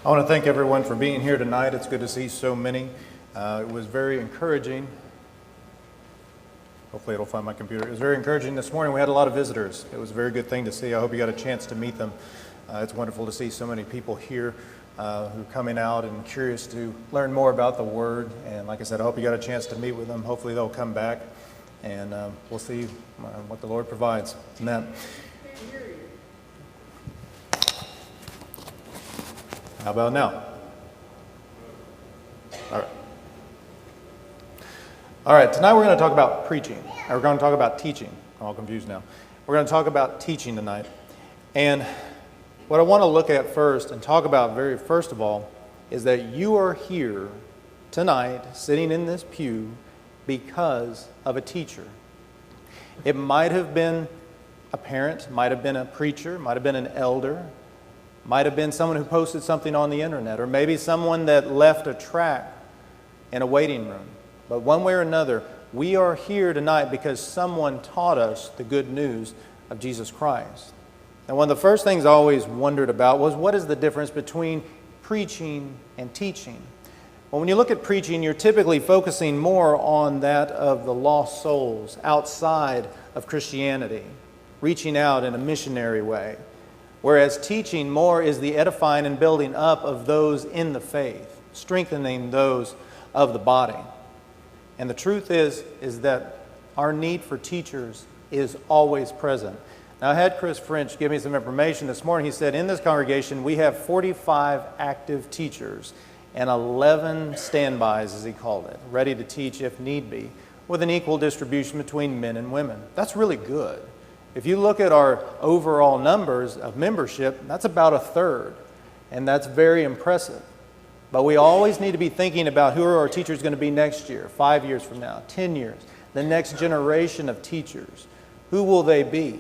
I want to thank everyone for being here tonight. It's good to see so many. It was very encouraging. Hopefully it'll find my computer. It was very encouraging this morning. We had a lot of visitors. It was a very good thing to see. I hope you got a chance to meet them. It's wonderful to see so many people here who are coming out and curious to learn more about the Word. And like I said, I hope you got a chance to meet with them. Hopefully they'll come back, and we'll see what the Lord provides in that. How about now? All right, tonight we're going to talk about preaching. We're going to talk about teaching. I'm all confused now. We're going to talk about teaching tonight. And what I want to look at first and talk about very first of all is that you are here tonight sitting in this pew because of a teacher. It might have been a parent, might have been a preacher, might have been an elder, might have been someone who posted something on the internet, or maybe someone that left a tract in a waiting room. But one way or another, we are here tonight because someone taught us the good news of Jesus Christ. And one of the first things I always wondered about was, what is the difference between preaching and teaching? Well, when you look at preaching, you're typically focusing more on that of the lost souls outside of Christianity, reaching out in a missionary way. Whereas teaching more is the edifying and building up of those in the faith, strengthening those of the body. And the truth is that our need for teachers is always present. Now, I had Chris French give me some information this morning. He said in this congregation we have 45 active teachers and 11 standbys, as he called it, ready to teach if need be, with an equal distribution between men and women. That's really good. If you look at our overall numbers of membership, that's about a third, and that's very impressive. But we always need to be thinking about who are our teachers going to be next year, 5 years from now, 10 years, the next generation of teachers. Who will they be?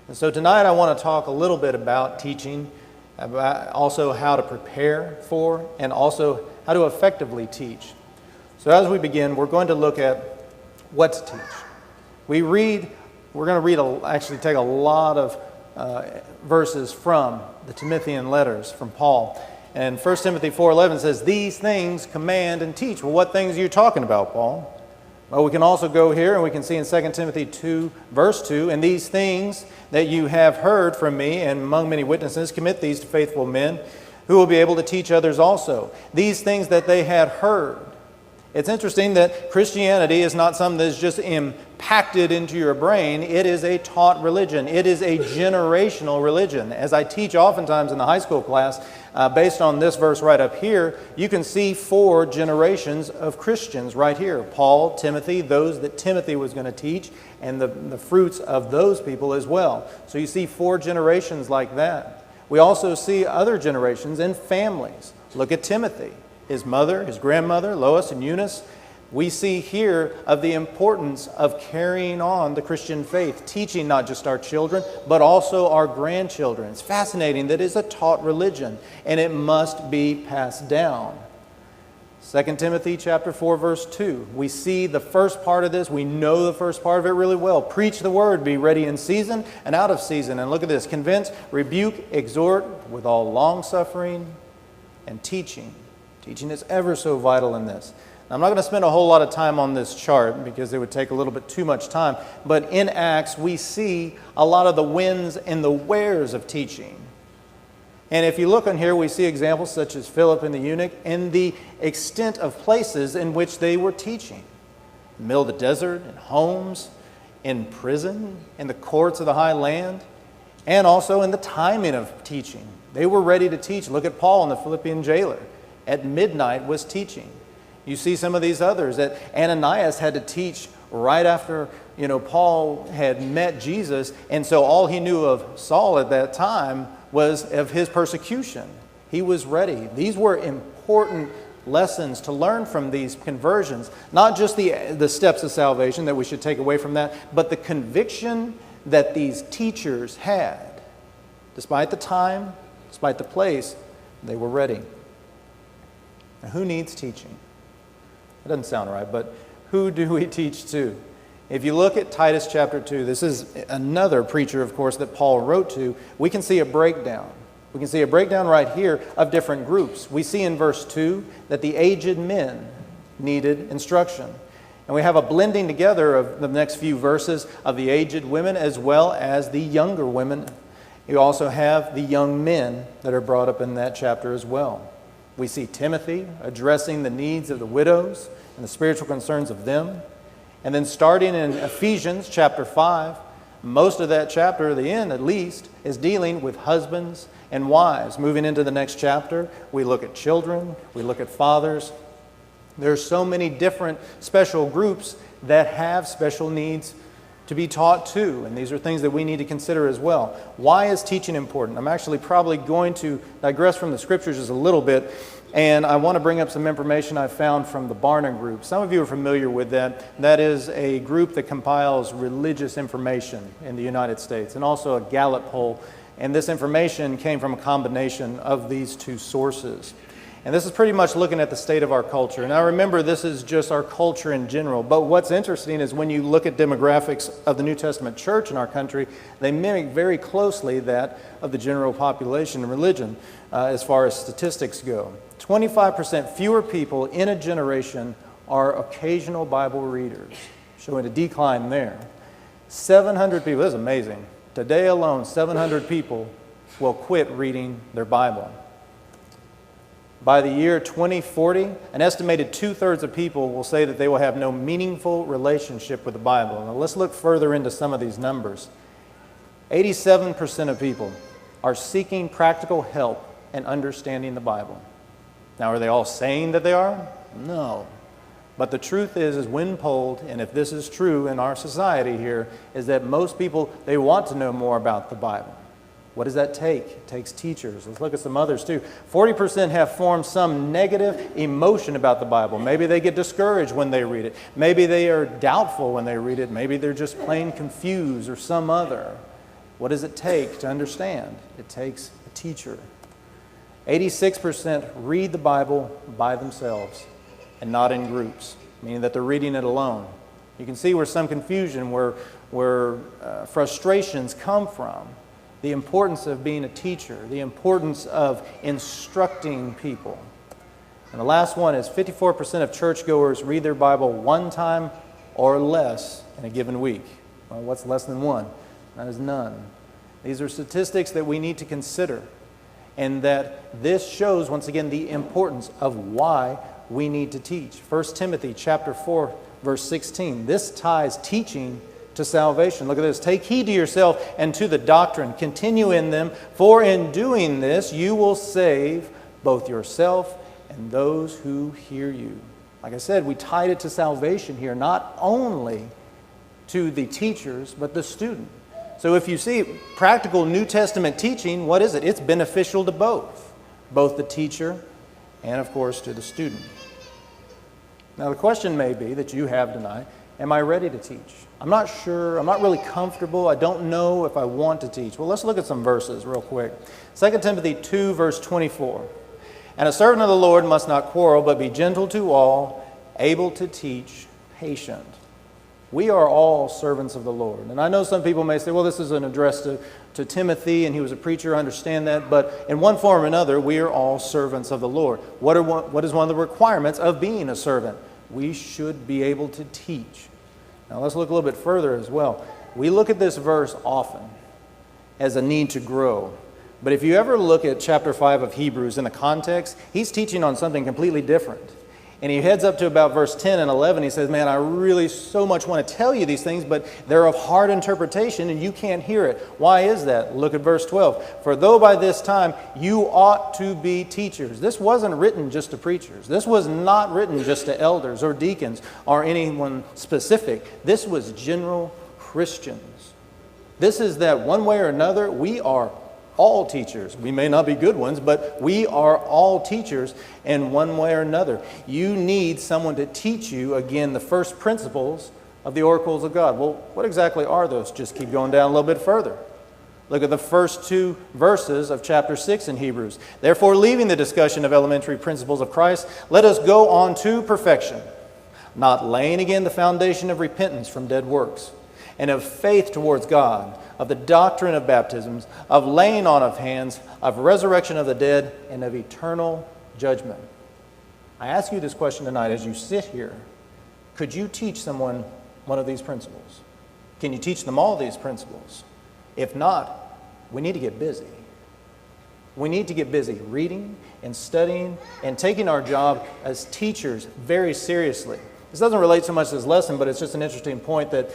And so tonight I want to talk a little bit about teaching, about also how to prepare for, and also how to effectively teach. So as we begin, we're going to look at what to teach. We're going to actually take a lot of verses from the Timothian letters from Paul. And 1 Timothy 4:11 says, "These things command and teach." Well, what things are you talking about, Paul? Well, we can also go here and we can see in 2 Timothy 2, verse 2, "And these things that you have heard from me and among many witnesses, commit these to faithful men who will be able to teach others also. These things that they had heard." It's interesting that Christianity is not something that's just impacted into your brain. It is a taught religion. It is a generational religion. As I teach oftentimes in the high school class, based on this verse right up here, you can see 4 generations of Christians right here. Paul, Timothy, those that Timothy was going to teach, and the fruits of those people as well. So you see 4 generations like that. We also see other generations in families. Look at Timothy. His mother, his grandmother, Lois and Eunice. We see here of the importance of carrying on the Christian faith, teaching not just our children, but also our grandchildren. It's fascinating that it's a taught religion, and it must be passed down. 2 Timothy chapter 4, verse 2. We see the first part of this. We know the first part of it really well. Preach the word, be ready in season and out of season. And look at this. Convince, rebuke, exhort with all long-suffering and teaching. Teaching is ever so vital in this. Now, I'm not going to spend a whole lot of time on this chart because it would take a little bit too much time. But in Acts, we see a lot of the whens and the wheres of teaching. And if you look on here, we see examples such as Philip and the eunuch and the extent of places in which they were teaching. In the middle of the desert, in homes, in prison, in the courts of the high land, and also in the timing of teaching. They were ready to teach. Look at Paul and the Philippian jailer. At midnight was teaching. You see some of these others that Ananias had to teach right after, Paul had met Jesus. And so all he knew of Saul at that time was of his persecution. He was ready. These were important lessons to learn from these conversions. Not just the steps of salvation that we should take away from that, but the conviction that these teachers had. Despite the time, despite the place, they were ready. Now, who needs teaching? It doesn't sound right, but who do we teach to? If you look at Titus chapter 2, this is another preacher, of course, that Paul wrote to. We can see a breakdown. We can see a breakdown right here of different groups. We see in verse 2 that the aged men needed instruction. And we have a blending together of the next few verses of the aged women as well as the younger women. You also have the young men that are brought up in that chapter as well. We see Timothy addressing the needs of the widows and the spiritual concerns of them. And then starting in Ephesians chapter 5, most of that chapter, the end at least, is dealing with husbands and wives. Moving into the next chapter, we look at children, we look at fathers. There's so many different special groups that have special needs to be taught to, and these are things that we need to consider as well. Why is teaching important? I'm actually probably going to digress from the scriptures just a little bit, and I want to bring up some information I found from the Barna Group. Some of you are familiar with that. That is a group that compiles religious information in the United States, and also a Gallup poll, and this information came from a combination of these two sources. And this is pretty much looking at the state of our culture. Now remember, this is just our culture in general. But what's interesting is when you look at demographics of the New Testament church in our country, they mimic very closely that of the general population and religion as far as statistics go. 25% fewer people in a generation are occasional Bible readers, showing a decline there. 700 people, this is amazing. Today alone, 700 people will quit reading their Bible. By the year 2040, an estimated 2/3 of people will say that they will have no meaningful relationship with the Bible. Now let's look further into some of these numbers. 87% of people are seeking practical help in understanding the Bible. Now, are they all saying that they are? No. But the truth is when polled, and if this is true in our society here, is that most people, they want to know more about the Bible. What does that take? It takes teachers. Let's look at some others too. 40% have formed some negative emotion about the Bible. Maybe they get discouraged when they read it. Maybe they are doubtful when they read it. Maybe they're just plain confused or some other. What does it take to understand? It takes a teacher. 86% read the Bible by themselves and not in groups, meaning that they're reading it alone. You can see where some confusion, where frustrations come from. The importance of being a teacher, the importance of instructing people. And the last one is 54% of churchgoers read their Bible one time or less in a given week. Well, what's less than one? That is none. These are statistics that we need to consider, and that this shows, once again, the importance of why we need to teach. 1 Timothy chapter 4, verse 16. This ties teaching to salvation. Look at this. Take heed to yourself and to the doctrine. Continue in them, for in doing this you will save both yourself and those who hear you. Like I said, we tied it to salvation here, not only to the teachers, but the student. So if you see practical New Testament teaching, what is it? It's beneficial to both the teacher and, of course, to the student. Now, the question may be that you have tonight, am I ready to teach? I'm not sure. I'm not really comfortable. I don't know if I want to teach. Well, let's look at some verses real quick. 2 Timothy 2, verse 24. And a servant of the Lord must not quarrel, but be gentle to all, able to teach, patient. We are all servants of the Lord. And I know some people may say, well, this is an address to Timothy, and he was a preacher. I understand that. But in one form or another, we are all servants of the Lord. What is one of the requirements of being a servant? We should be able to teach. Now let's look a little bit further as well. We look at this verse often as a need to grow. But if you ever look at chapter 5 of Hebrews in the context, he's teaching on something completely different. And he heads up to about verse 10 and 11. He says, man, I really so much want to tell you these things, but they're of hard interpretation and you can't hear it. Why is that? Look at verse 12. For though by this time you ought to be teachers. This wasn't written just to preachers. This was not written just to elders or deacons or anyone specific. This was general Christians. This is that one way or another, we are all teachers. We may not be good ones, but we are all teachers in one way or another. You need someone to teach you, again, the first principles of the oracles of God. Well, what exactly are those? Just keep going down a little bit further. Look at the first two verses of chapter 6 in Hebrews. Therefore, leaving the discussion of elementary principles of Christ, let us go on to perfection, not laying again the foundation of repentance from dead works, and of faith towards God, of the doctrine of baptisms, of laying on of hands, of resurrection of the dead, and of eternal judgment. I ask you this question tonight as you sit here. Could you teach someone one of these principles? Can you teach them all these principles? If not, we need to get busy. We need to get busy reading and studying and taking our job as teachers very seriously. This doesn't relate so much to this lesson, but it's just an interesting point that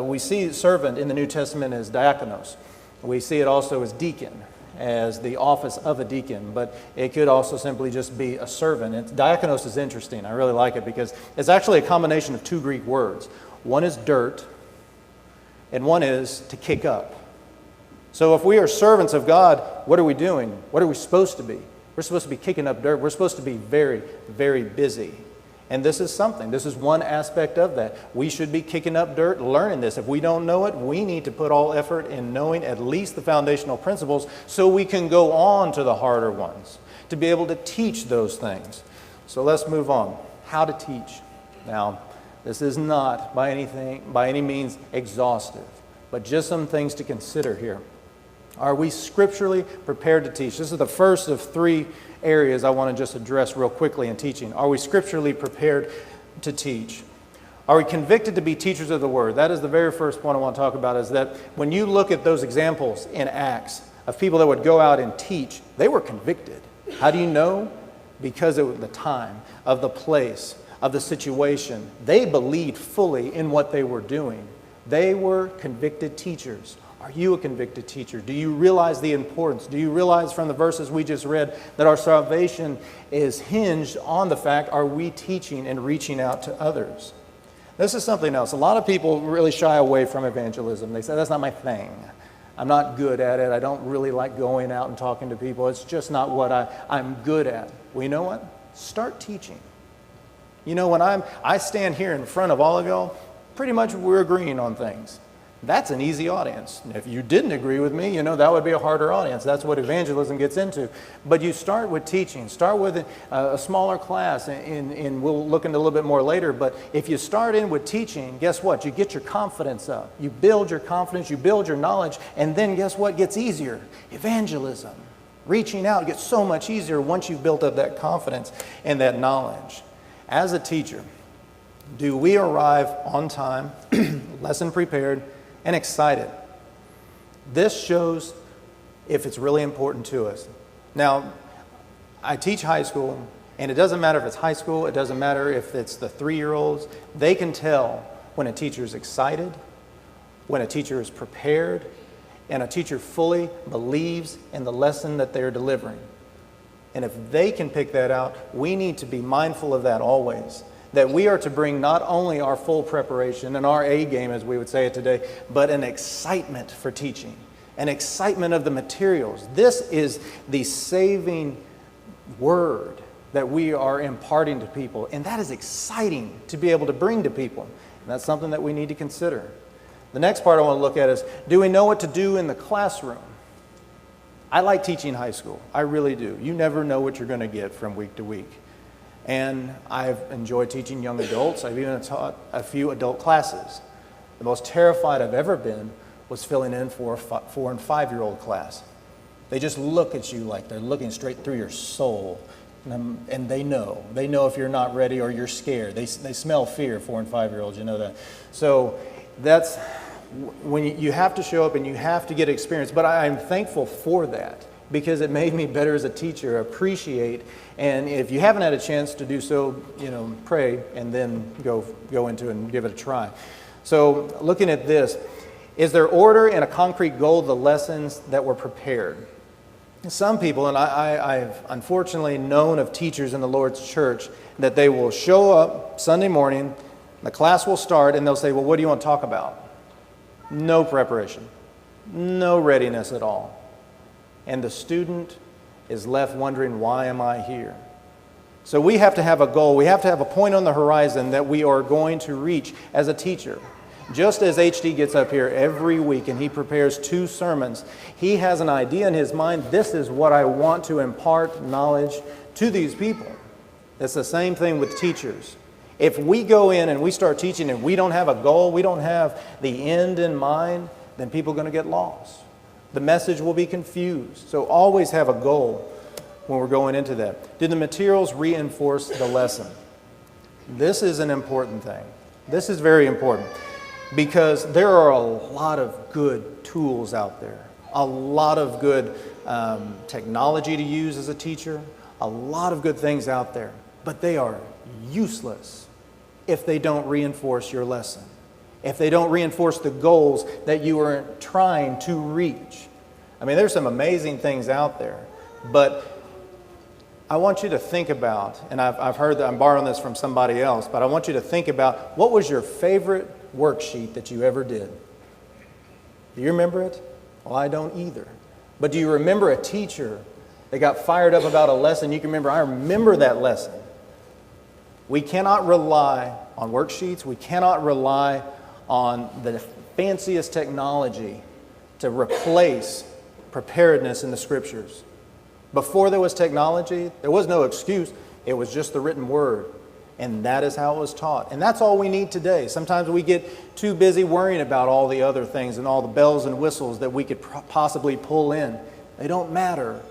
we see servant in the New Testament as diakonos. We see it also as deacon, as the office of a deacon, but it could also simply just be a servant. Diakonos is interesting. I really like it because it's actually a combination of two Greek words. One is dirt, and one is to kick up. So if we are servants of God, what are we doing? What are we supposed to be? We're supposed to be kicking up dirt. We're supposed to be very, very busy. And this is something. This is one aspect of that. We should be kicking up dirt, learning this. If we don't know it, we need to put all effort in knowing at least the foundational principles so we can go on to the harder ones, to be able to teach those things. So let's move on. How to teach. Now, this is not by any means exhaustive, but just some things to consider here. Are we scripturally prepared to teach? This is the first of three areas I want to just address real quickly in teaching. Are we scripturally prepared to teach? Are we convicted to be teachers of the Word? That is the very first point I want to talk about, is that when you look at those examples in Acts of people that would go out and teach, they were convicted. How do you know? Because of the time, of the place, of the situation. They believed fully in what they were doing. They were convicted teachers. Are you a convicted teacher? Do you realize the importance? Do you realize from the verses we just read that our salvation is hinged on the fact, are we teaching and reaching out to others? This is something else. A lot of people really shy away from evangelism. They say, that's not my thing. I'm not good at it. I don't really like going out and talking to people. It's just not what I'm good at. Well, you know what? Start teaching. You know, when I stand here in front of all of y'all, pretty much we're agreeing on things. That's an easy audience. If you didn't agree with me, you know, that would be a harder audience. That's what evangelism gets into. But you start with teaching. Start with a smaller class, and we'll look into a little bit more later. But if you start in with teaching, guess what? You get your confidence up. You build your confidence, you build your knowledge, and then guess what gets easier? Evangelism. Reaching out gets so much easier once you've built up that confidence and that knowledge. As a teacher, do we arrive on time, lesson prepared, and excited? This shows if it's really important to us. Now, I teach high school, and it doesn't matter if it's high school, it doesn't matter if it's the 3-year-olds. They can tell when a teacher is excited, when a teacher is prepared, and a teacher fully believes in the lesson that they're delivering. And if they can pick that out, we need to be mindful of that always. That we are to bring not only our full preparation and our A game, as we would say it today, but an excitement for teaching, an excitement of the materials. This is the saving word that we are imparting to people, and that is exciting to be able to bring to people. And that's something that we need to consider. The next part I want to look at is, do we know what to do in the classroom? I like teaching high school. I really do. You never know what you're going to get from week to week. And I've enjoyed teaching young adults. I've even taught a few adult classes. The most terrified I've ever been was filling in for a 4- and 5-year-old class. They just look at you like they're looking straight through your soul. And they know. They know if you're not ready or you're scared. They smell fear, 4- and 5-year-olds, you know that. So that's when you have to show up and you have to get experience. But I'm thankful for that, because it made me better as a teacher, appreciate. And if you haven't had a chance to do so, you know, pray and then go into it and give it a try. So looking at this, is there order and a concrete goal of the lessons that were prepared? Some people, and I've unfortunately known of teachers in the Lord's church, that they will show up Sunday morning, the class will start, and they'll say, well, what do you want to talk about? No preparation, no readiness at all. And the student is left wondering, why am I here? So we have to have a goal. We have to have a point on the horizon that we are going to reach as a teacher. Just as HD gets up here every week and he prepares 2 sermons, he has an idea in his mind, this is what I want to impart knowledge to these people. It's the same thing with teachers. If we go in and we start teaching and we don't have a goal, we don't have the end in mind, then people are going to get lost. The message will be confused. So always have a goal when we're going into that. Do the materials reinforce the lesson? This is an important thing. This is very important because there are a lot of good tools out there, a lot of good technology to use as a teacher, a lot of good things out there, but they are useless if they don't reinforce your lesson, if they don't reinforce the goals that you are trying to reach. I mean, there's some amazing things out there, but I want you to think about, and I've heard that I'm borrowing this from somebody else, but I want you to think about what was your favorite worksheet that you ever did? Do you remember it? Well, I don't either. But do you remember a teacher that got fired up about a lesson? You can remember, I remember that lesson. We cannot rely on worksheets. We cannot rely on the fanciest technology to replace preparedness in the Scriptures. Before there was technology, there was no excuse. It was just the written word. And that is how it was taught. And that's all we need today. Sometimes we get too busy worrying about all the other things and all the bells and whistles that we could possibly pull in. They don't matter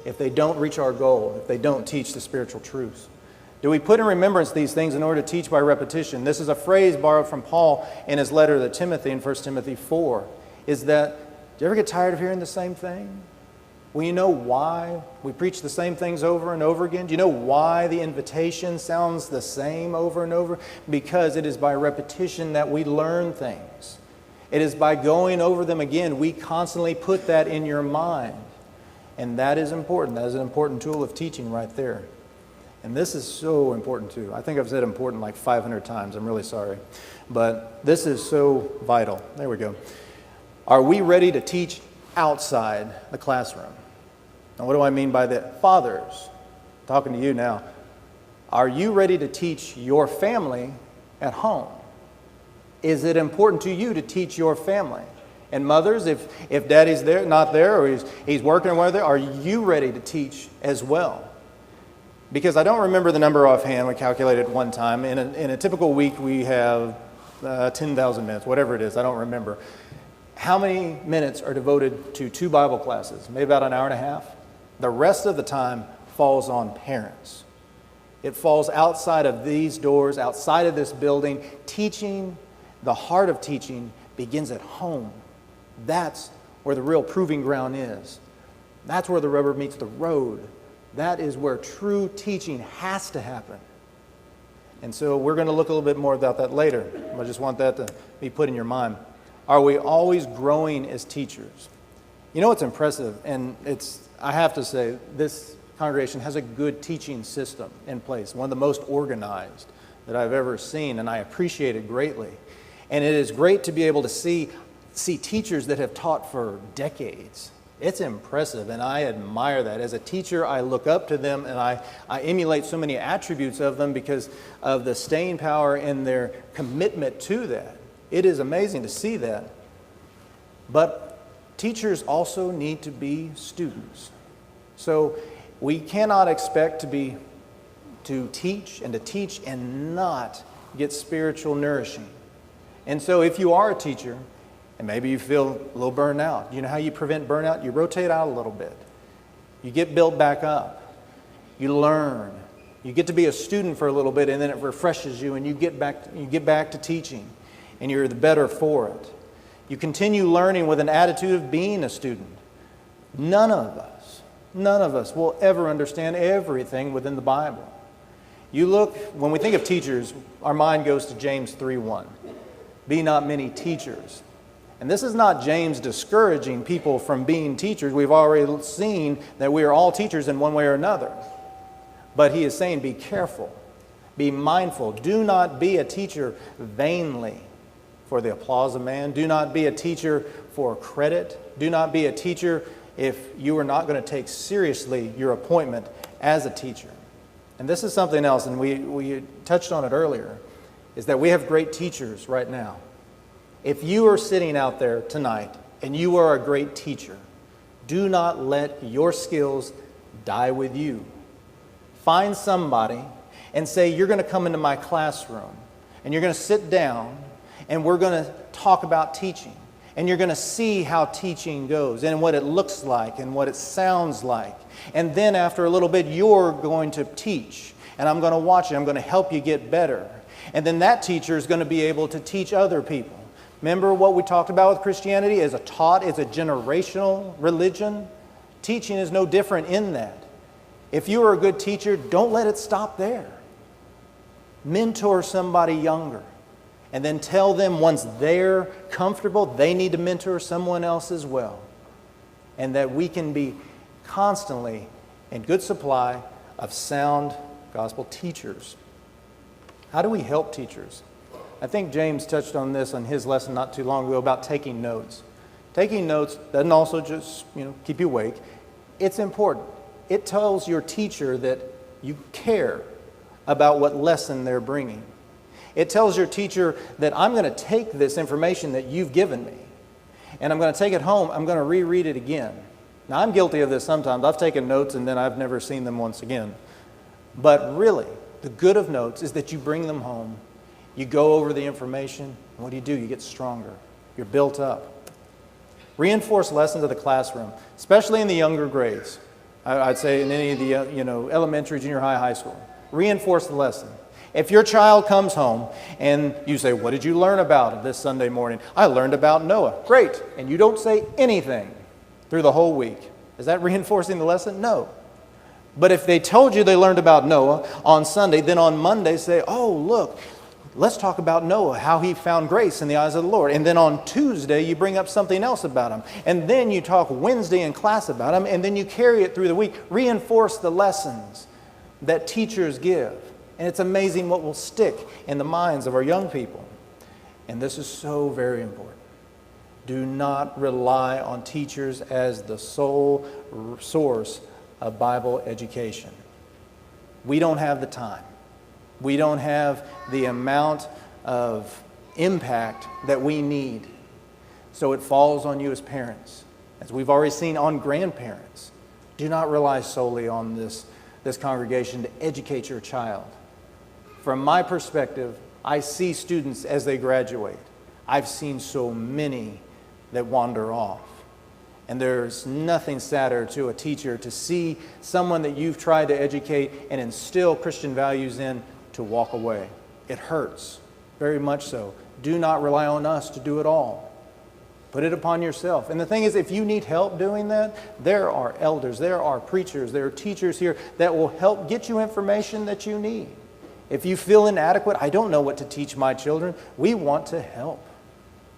if they don't reach our goal, if they don't teach the spiritual truths. Do we put in remembrance these things in order to teach by repetition? This is a phrase borrowed from Paul in his letter to Timothy in 1 Timothy 4. Is that, do you ever get tired of hearing the same thing? Well, you know why we preach the same things over and over again? Do you know why the invitation sounds the same over and over? Because it is by repetition that we learn things. It is by going over them again. We constantly put that in your mind. And that is important. That is an important tool of teaching right there. And this is so important too. I think I've said important like 500 times. I'm really sorry. But this is so vital. There we go. Are we ready to teach outside the classroom? Now, what do I mean by that? Fathers, talking to you now. Are you ready to teach your family at home? Is it important to you to teach your family? And mothers, if daddy's there, not there, or he's working or whatever, are you ready to teach as well? Because I don't remember the number offhand. We calculated one time. In a typical week, we have 10,000 minutes, whatever it is. I don't remember. How many minutes are devoted to 2 Bible classes? Maybe about an hour and a half. The rest of the time falls on parents. It falls outside of these doors, outside of this building. Teaching, the heart of teaching, begins at home. That's where the real proving ground is. That's where the rubber meets the road. That is where true teaching has to happen. And so we're going to look a little bit more about that later. I just want that to be put in your mind. Are we always growing as teachers? You know what's impressive, and I have to say, this congregation has a good teaching system in place, one of the most organized that I've ever seen, and I appreciate it greatly. And it is great to be able to see teachers that have taught for decades. It's impressive, and I admire that. As a teacher, I look up to them, and I emulate so many attributes of them because of the staying power and their commitment to that. It is amazing to see that. But teachers also need to be students. So we cannot expect to teach and not get spiritual nourishing. And so if you are a teacher, and maybe you feel a little burned out, you know how you prevent burnout? You rotate out a little bit. You get built back up. You learn. You get to be a student for a little bit, and then it refreshes you, and you get back to teaching, and you're the better for it. You continue learning with an attitude of being a student. None of us will ever understand everything within the Bible. You look, when we think of teachers, our mind goes to James 3:1. Be not many teachers. And this is not James discouraging people from being teachers. We've already seen that we are all teachers in one way or another. But he is saying, be careful, be mindful. Do not be a teacher vainly for the applause of man. Do not be a teacher for credit. Do not be a teacher if you are not going to take seriously your appointment as a teacher. And this is something else, and we touched on it earlier, is that we have great teachers right now. If you are sitting out there tonight and you are a great teacher, do not let your skills die with you. Find somebody and say, you're going to come into my classroom and you're going to sit down and we're going to talk about teaching. And you're going to see how teaching goes and what it looks like and what it sounds like. And then after a little bit, you're going to teach. And I'm going to watch it. I'm going to help you get better. And then that teacher is going to be able to teach other people. Remember what we talked about with Christianity? It's a generational religion. Teaching is no different in that. If you are a good teacher, don't let it stop there. Mentor somebody younger. And then tell them once they're comfortable, they need to mentor someone else as well. And that we can be constantly in good supply of sound gospel teachers. How do we help teachers? I think James touched on this on his lesson not too long ago about taking notes. Taking notes doesn't also just, keep you awake. It's important. It tells your teacher that you care about what lesson they're bringing. It tells your teacher that I'm going to take this information that you've given me and I'm going to take it home. I'm going to reread it again. Now, I'm guilty of this sometimes. I've taken notes and then I've never seen them once again. But really, the good of notes is that you bring them home. You go over the information. And what do? You get stronger. You're built up. Reinforce lessons of the classroom, especially in the younger grades. I'd say in any of the elementary, junior high, high school. Reinforce the lesson. If your child comes home and you say, what did you learn about this Sunday morning? I learned about Noah. Great. And you don't say anything through the whole week. Is that reinforcing the lesson? No. But if they told you they learned about Noah on Sunday, then on Monday say, oh, look, let's talk about Noah, how he found grace in the eyes of the Lord. And then on Tuesday, you bring up something else about him. And then you talk Wednesday in class about him. And then you carry it through the week. Reinforce the lessons that teachers give. And it's amazing what will stick in the minds of our young people. And this is so very important. Do not rely on teachers as the sole source of Bible education. We don't have the time. We don't have the amount of impact that we need. So it falls on you as parents. As we've already seen on grandparents. Do not rely solely on this congregation to educate your child. From my perspective, I see students as they graduate. I've seen so many that wander off. And there's nothing sadder to a teacher to see someone that you've tried to educate and instill Christian values in to walk away. It hurts, very much so. Do not rely on us to do it all. Put it upon yourself. And the thing is, if you need help doing that, there are elders, there are preachers, there are teachers here that will help get you information that you need. If you feel inadequate, I don't know what to teach my children, we want to help.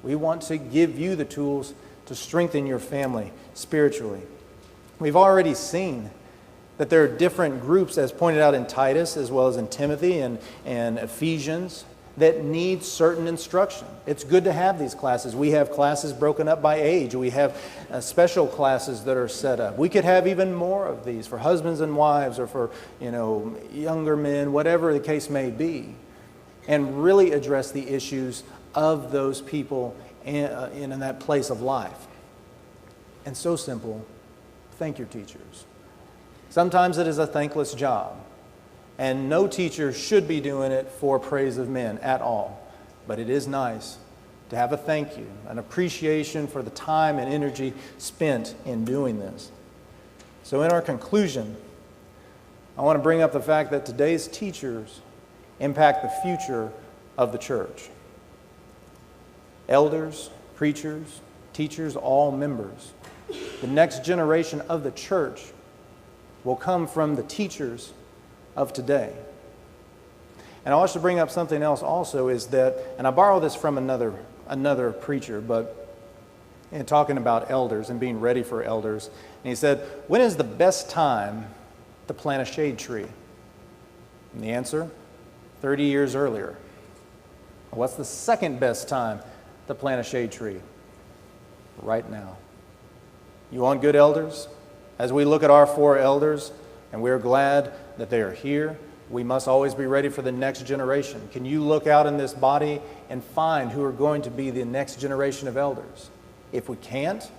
We want to give you the tools to strengthen your family spiritually. We've already seen that there are different groups, as pointed out in Titus, as well as in Timothy and Ephesians, that need certain instruction. It's good to have these classes. We have classes broken up by age. We have special classes that are set up. We could have even more of these for husbands and wives or for younger men, whatever the case may be, and really address the issues of those people in that place of life. And so simple, thank your teachers. Sometimes it is a thankless job. And no teacher should be doing it for praise of men at all. But it is nice to have a thank you, an appreciation for the time and energy spent in doing this. So in our conclusion, I want to bring up the fact that today's teachers impact the future of the church. Elders, preachers, teachers, all members. The next generation of the church will come from the teachers of today. And I want to bring up something else also is that, and I borrow this from another preacher, but in talking about elders and being ready for elders, and he said, when is the best time to plant a shade tree? And the answer, 30 years earlier. What's the second best time to plant a shade tree? Right now. You want good elders? As we look at our 4 elders, and we're glad that they are here, we must always be ready for the next generation. Can you look out in this body and find who are going to be the next generation of elders? If we can't,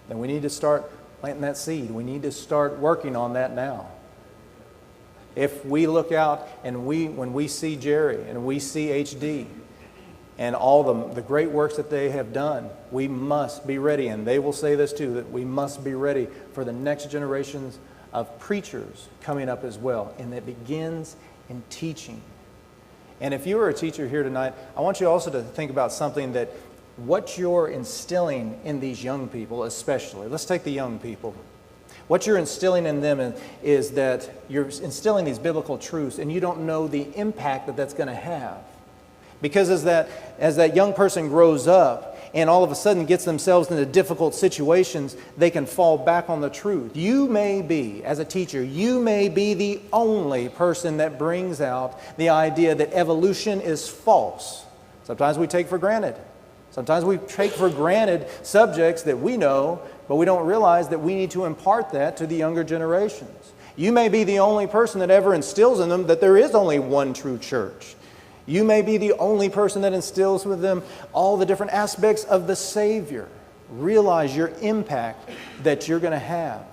then we need to start planting that seed. We need to start working on that now. If we look out and when we see Jerry and we see HD and all the great works that they have done, we must be ready. And they will say this too, that we must be ready for the next generations of preachers coming up as well. And it begins in teaching. And if you are a teacher here tonight, I want you also to think about something that what you're instilling in these young people especially. Let's take the young people. What you're instilling in them is that you're instilling these biblical truths and you don't know the impact that that's going to have. Because as that young person grows up and all of a sudden gets themselves into difficult situations, they can fall back on the truth. You may be, as a teacher, you may be the only person that brings out the idea that evolution is false. Sometimes we take for granted. Sometimes we take for granted subjects that we know, but we don't realize that we need to impart that to the younger generations. You may be the only person that ever instills in them that there is only one true church. You may be the only person that instills with them all the different aspects of the Savior. Realize your impact that you're going to have.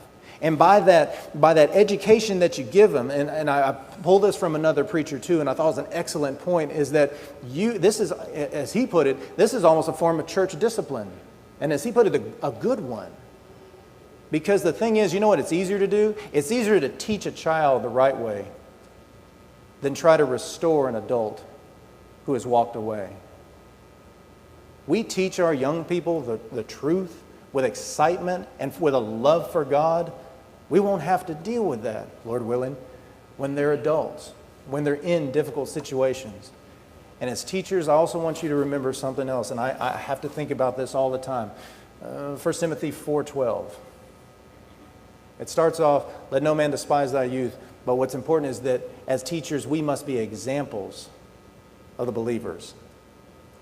And by that education that you give them, and I pulled this from another preacher too, and I thought it was an excellent point, is that this is, as he put it, this is almost a form of church discipline. And as he put it, a good one. Because the thing is, you know what it's easier to do? It's easier to teach a child the right way than try to restore an adult who has walked away. We teach our young people the truth with excitement and with a love for God. We won't have to deal with that, Lord willing, when they're adults, when they're in difficult situations. And as teachers, I also want you to remember something else, and I have to think about this all the time. 1 Timothy 4:12. It starts off, let no man despise thy youth. But what's important is that as teachers, we must be examples of the believers.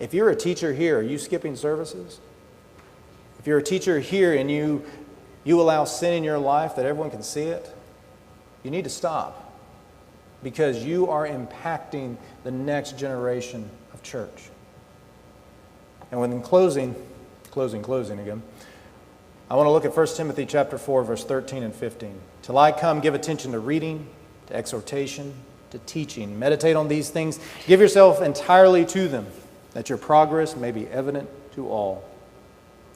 If you're a teacher here, are you skipping services? If you're a teacher here and you allow sin in your life that everyone can see it, you need to stop, because you are impacting the next generation of church. And when in closing again, I want to look at 1 Timothy chapter 4, verse 13 and 15. Till I come, give attention to reading, to exhortation, to teaching. Meditate on these things. Give yourself entirely to them, that your progress may be evident to all.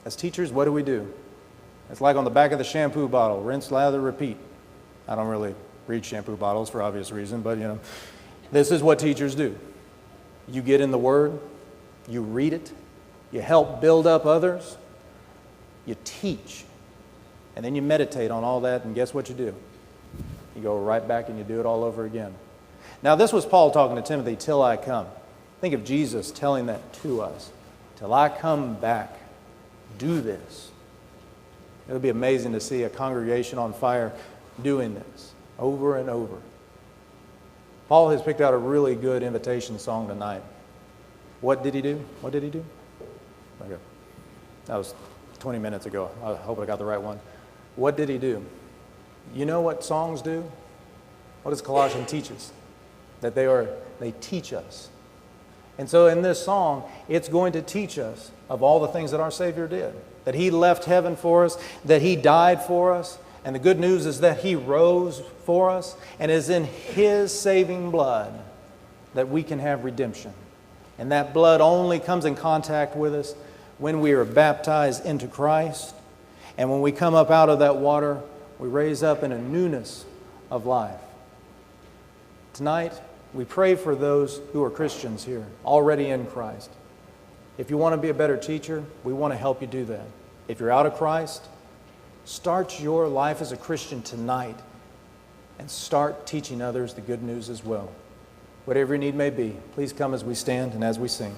As teachers, what do? It's like on the back of the shampoo bottle, rinse, lather, repeat. I don't really read shampoo bottles for obvious reason, but this is what teachers do. You get in the Word, you read it, you help build up others, you teach, and then you meditate on all that, and guess what you do? You go right back and you do it all over again. Now, this was Paul talking to Timothy, till I come. Think of Jesus telling that to us. Till I come back, do this. It would be amazing to see a congregation on fire doing this over and over. Paul has picked out a really good invitation song tonight. What did he do? What did he do? Okay. That was 20 minutes ago. I hope I got the right one. What did he do? You know what songs do? What does Colossians teach us? That they teach us. And so in this song, it's going to teach us of all the things that our Savior did. That He left heaven for us, that He died for us, and the good news is that He rose for us, and it is in His saving blood that we can have redemption. And that blood only comes in contact with us when we are baptized into Christ. And when we come up out of that water, we raise up in a newness of life. Tonight, we pray for those who are Christians here, already in Christ. If you want to be a better teacher, we want to help you do that. If you're out of Christ, start your life as a Christian tonight and start teaching others the good news as well. Whatever your need may be, please come as we stand and as we sing.